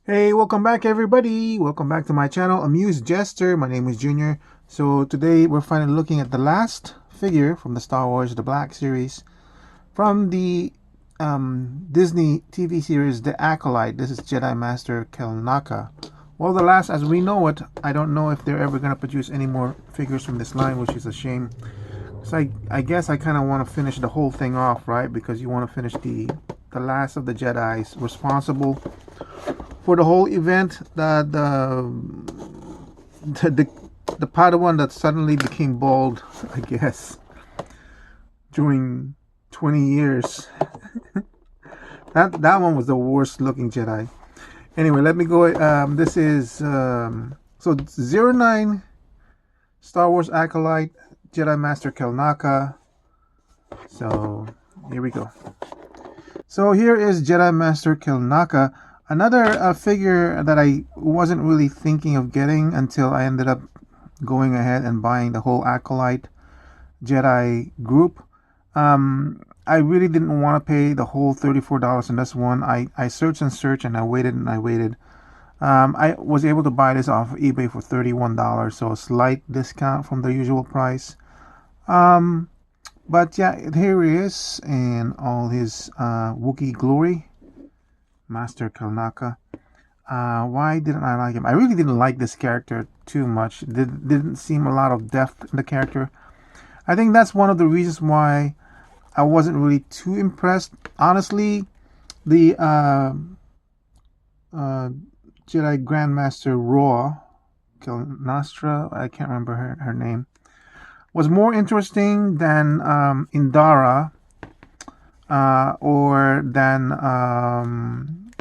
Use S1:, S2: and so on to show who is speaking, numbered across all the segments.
S1: Hey, welcome back everybody. Welcome back to my channel, Amused Jester. My name is Junior. So today we're finally looking at the last figure from the Star Wars The Black series from the Disney TV series The Acolyte. This is Jedi Master Kelnacca. Well, the last as we know it. I don't know if they're ever going to produce any more figures from this line, which is a shame. So I guess I kind of want to finish the whole thing off, right? Because you want to finish the last of the Jedis responsible for the whole event. The the Padawan that suddenly became bald, I guess, during 20 years. That one was the worst looking Jedi. Anyway, let me go. This is so 09 Star Wars Acolyte Jedi Master Kelnacca. So here we go. So here is Jedi Master Kelnacca. Another figure that I wasn't really thinking of getting until I ended up going ahead and buying the whole Acolyte Jedi group. I really didn't want to pay the whole $34 on this one. I searched and searched and I waited and I waited. I was able to buy this off of eBay for $31, so a slight discount from the usual price. But yeah, here he is in all his Wookiee glory, Master Kelnacca. Why didn't I like him? I really didn't like this character too much. Didn't seem a lot of depth in the character. I think that's one of the reasons why I wasn't really too impressed. Honestly, the Jedi Grandmaster Raw, Kelnastra, I can't remember her name, was more interesting than Indara or than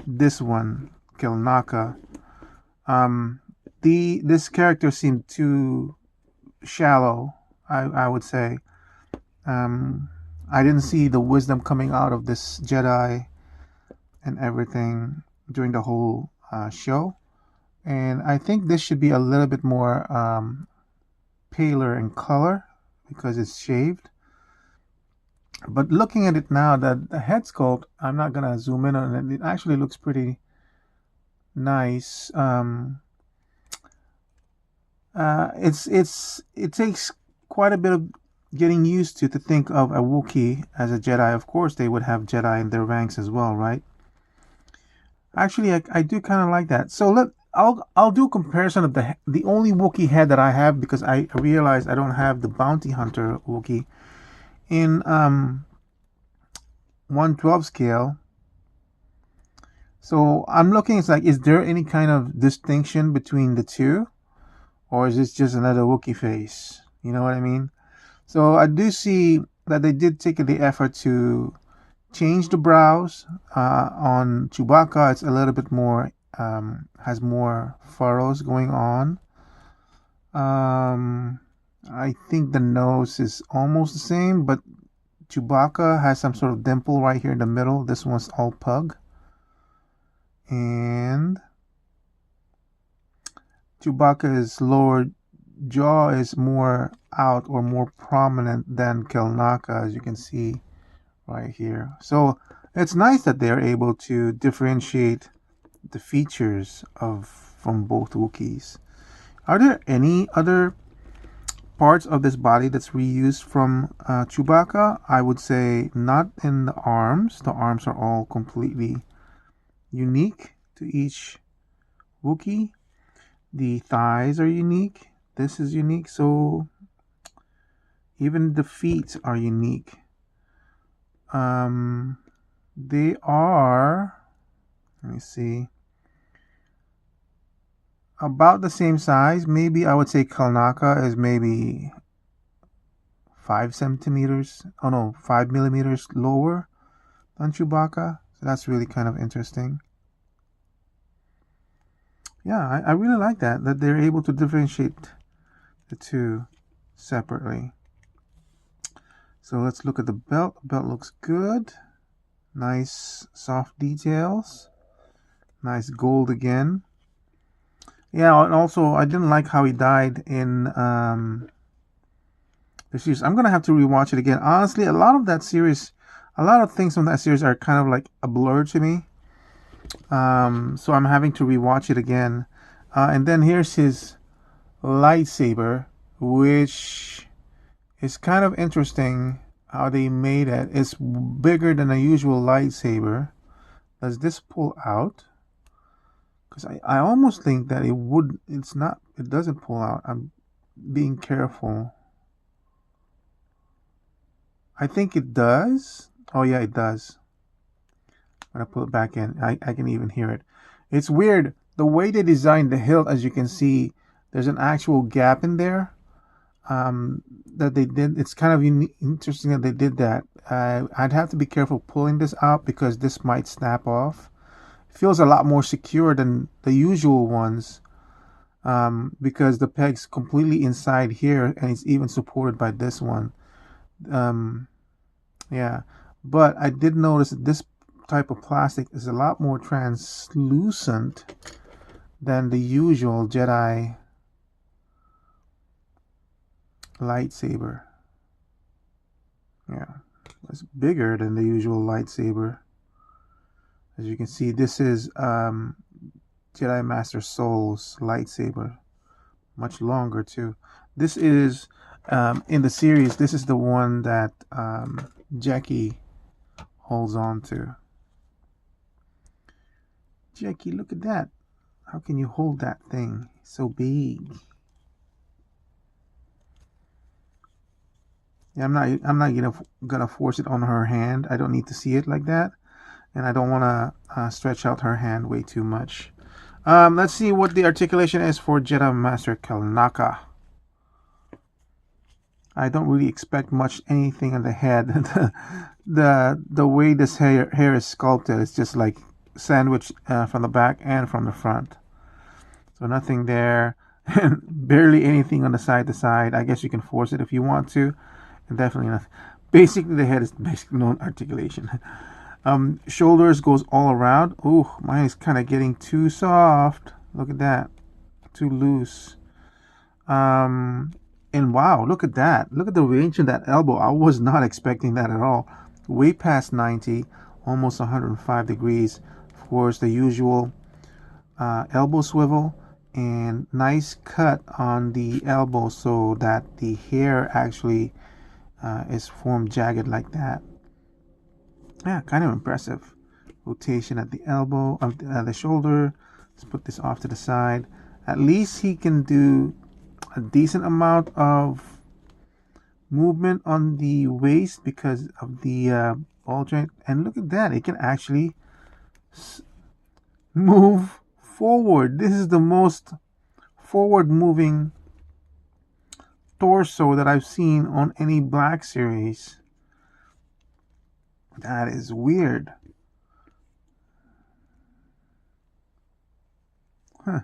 S1: this one, Kelnacca. This character seemed too shallow, I would say. I didn't see the wisdom coming out of this Jedi and everything during the whole show. And I think this should be a little bit more paler in color because it's shaved. But looking at it now, the head sculpt, I'm not gonna zoom in on it. It actually looks pretty nice. It takes quite a bit of getting used to think of a Wookiee as a Jedi. Of course, they would have Jedi in their ranks as well, right? Actually, I do kind of like that. So I'll do a comparison of the only Wookiee head that I have, because I realized I don't have the Bounty Hunter Wookiee in 1/12 scale. So I'm looking. It's like, is there any kind of distinction between the two, or is this just another Wookiee face? You know what I mean? So I do see that they did take the effort to change the brows. On Chewbacca, it's a little bit more, has more furrows going on. I think the nose is almost the same, but Chewbacca has some sort of dimple right here in the middle. This one's all pug. And Chewbacca's lower jaw is more out or more prominent than Kelnacca, as you can see right here. So it's nice that they're able to differentiate the features of from both Wookiees. Are there any other parts of this body that's reused from Chewbacca? I would say not in the arms. The arms are all completely unique to each Wookiee. The thighs are unique. This is unique. So even the feet are unique. They are, let me see, about the same size. Maybe I would say Kelnacca is maybe 5 centimeters. Oh no, 5 millimeters lower than Chewbacca. So that's really kind of interesting. Yeah, I really like that they're able to differentiate the two separately. So let's look at the belt. The belt looks good. Nice soft details. Nice gold again. Yeah, and also I didn't like how he died in the series. I'm gonna have to rewatch it again. Honestly, a lot of things from that series are kind of like a blur to me. So I'm having to rewatch it again. And then here's his lightsaber, which is kind of interesting how they made it. It's bigger than a usual lightsaber. Does this pull out? Because I almost think that it would. It's not. It doesn't pull out. I'm being careful. I think it does. Oh yeah, it does. I'm gonna pull it back in. I can even hear it. It's weird. The way they designed the hilt, as you can see, there's an actual gap in there. That they did. It's kind of interesting that they did that. I'd have to be careful pulling this out because this might snap off. It feels a lot more secure than the usual ones, because the peg's completely inside here and it's even supported by this one. Um, yeah, but I did notice that this type of plastic is a lot more translucent than the usual Jedi lightsaber. Yeah, it's bigger than the usual lightsaber. As you can see, this is Jedi Master Soul's lightsaber. Much longer too. This is in the series. This is the one that Jackie holds on to. Jackie, look at that. How can you hold that thing so big? Yeah, I'm not gonna force it on her hand. I don't need to see it like that, and I don't want to stretch out her hand way too much. Let's see what the articulation is for Jedi Master Kelnacca. I don't really expect much anything on the head. The way this hair is sculpted is just like sandwiched from the back and from the front. So nothing there, and barely anything on the side to side. I guess you can force it if you want to, and definitely nothing. Basically, the head is basically no articulation. Shoulders goes all around. Ooh, mine is kind of getting too soft. Look at that, too loose. And wow, look at that. Look at the range of that elbow. I was not expecting that at all. Way past 90, almost 105 degrees. Of course, the usual elbow swivel and nice cut on the elbow so that the hair actually is formed jagged like that. Yeah, kind of impressive. Rotation at the elbow, of the shoulder. Let's put this off to the side. At least he can do a decent amount of movement on the waist because of the ball joint. And look at that, it can actually move forward. This is the most forward moving torso that I've seen on any Black series. That is weird. Huh.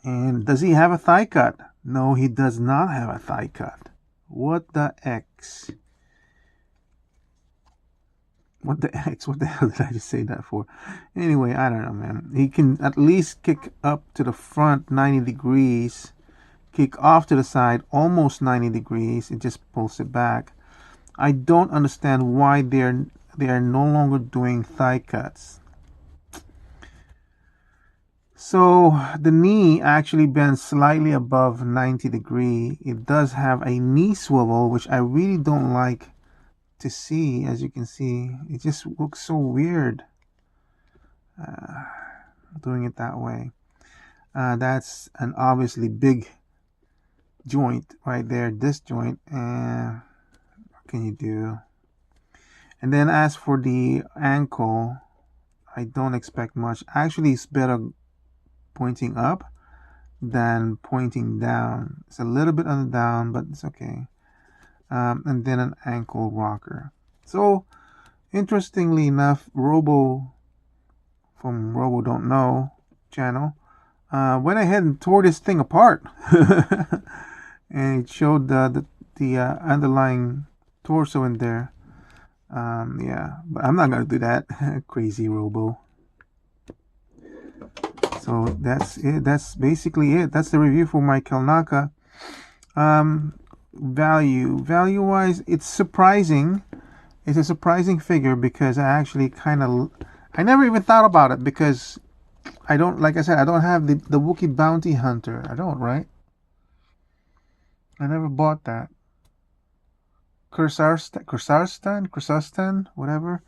S1: And does he have a thigh cut? No, he does not have a thigh cut. What the X? What the X? What the hell did I just say that for? Anyway, I don't know, man. He can at least kick up to the front 90 degrees, kick off to the side almost 90 degrees. It just pulls it back. I don't understand why they are no longer doing thigh cuts. So the knee actually bends slightly above 90 degree. It does have a knee swivel, which I really don't like to see. As you can see, it just looks so weird doing it that way. That's an obviously big joint right there, this joint. And what can you do? And then as for the ankle, I don't expect much. Actually, it's better pointing up than pointing down. It's a little bit on the down, but it's okay. And then an ankle rocker. So interestingly enough, Robo from Robo Don't Know channel went ahead and tore this thing apart and it showed the underlying torso in there. Yeah, but I'm not gonna do that. Crazy Robo. So that's it. That's basically it. That's the review for my Kelnacca. Value wise, it's surprising. It's a surprising figure because I actually kind of I never even thought about it because I don't, like I said, I don't have the Wookiee Bounty Hunter. I don't, right? I never bought that. Kursarstan, whatever.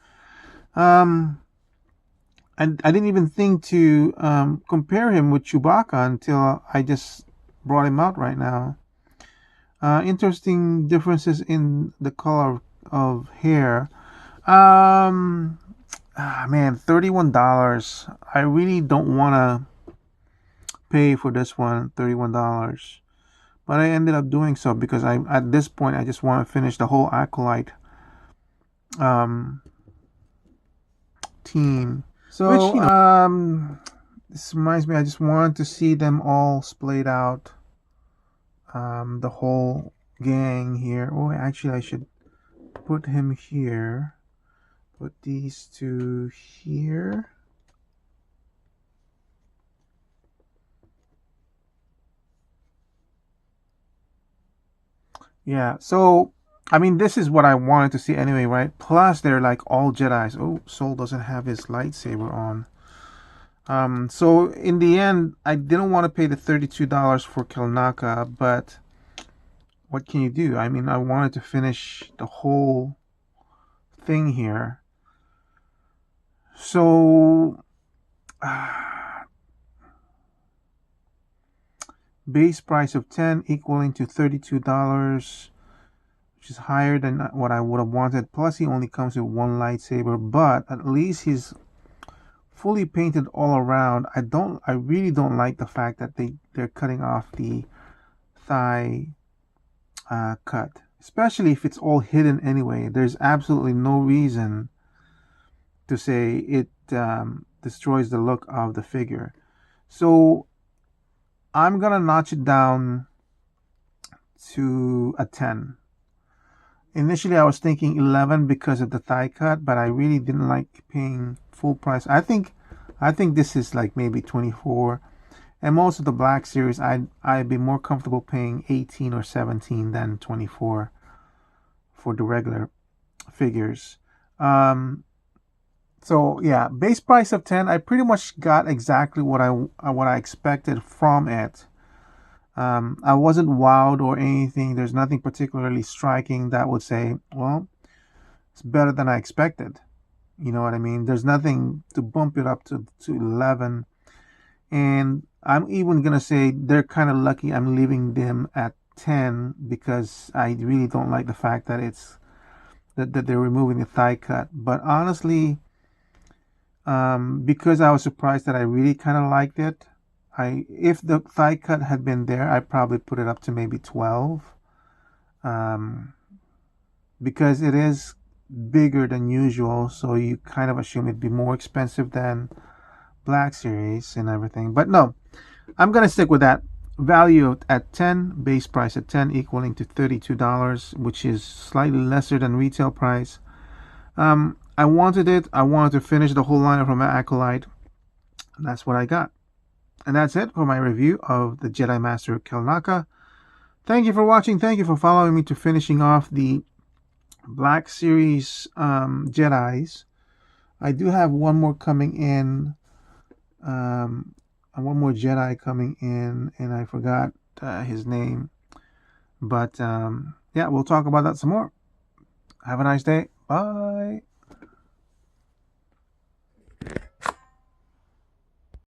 S1: Um, I didn't even think to compare him with Chewbacca until I just brought him out right now. Interesting differences in the color of hair. Um, man, $31. I really don't want to pay for this one, $31. But I ended up doing so because at this point I just want to finish the whole Acolyte um, team. So which, this reminds me, I just wanted to see them all splayed out. The whole gang here. Oh, actually, I should put him here. Put these two here. Yeah, so I mean, this is what I wanted to see anyway, right? Plus, they're like all Jedis. Oh, Soul doesn't have his lightsaber on. So in the end, I didn't want to pay the $32 for Kelnacca, but what can you do? I mean, I wanted to finish the whole thing here. So, base price of 10 equaling to $32, which is higher than what I would have wanted. Plus, he only comes with one lightsaber, but at least he's fully painted all around. I really don't like the fact that they're cutting off the thigh cut, especially if it's all hidden anyway. There's absolutely no reason to say it destroys the look of the figure. So I'm gonna notch it down to a 10. Initially I was thinking 11 because of the thigh cut, but I really didn't like paying full price. I think this is like maybe 24. And most of the Black Series, I'd be more comfortable paying 18 or 17 than 24 for the regular figures. So yeah, base price of 10. I pretty much got exactly what I expected from it. I wasn't wowed or anything. There's nothing particularly striking that would say, well, it's better than I expected. You know what I mean? There's nothing to bump it up to 11. And I'm even going to say they're kind of lucky I'm leaving them at 10 because I really don't like the fact that that they're removing the thigh cut. But honestly, because I was surprised that I really kind of liked it, if the thigh cut had been there, I'd probably put it up to maybe 12. Because it is bigger than usual, so you kind of assume it'd be more expensive than Black Series and everything. But no, I'm gonna stick with that value at 10, base price at 10, equaling to $32, which is slightly lesser than retail price. I wanted it. I wanted to finish the whole line from Acolyte. And that's what I got. And that's it for my review of the Jedi Master Kelnacca. Thank you for watching. Thank you for following me to finishing off the Black Series Jedis. I do have one more coming in. One more Jedi coming in, and I forgot his name. But yeah, we'll talk about that some more. Have a nice day. Bye.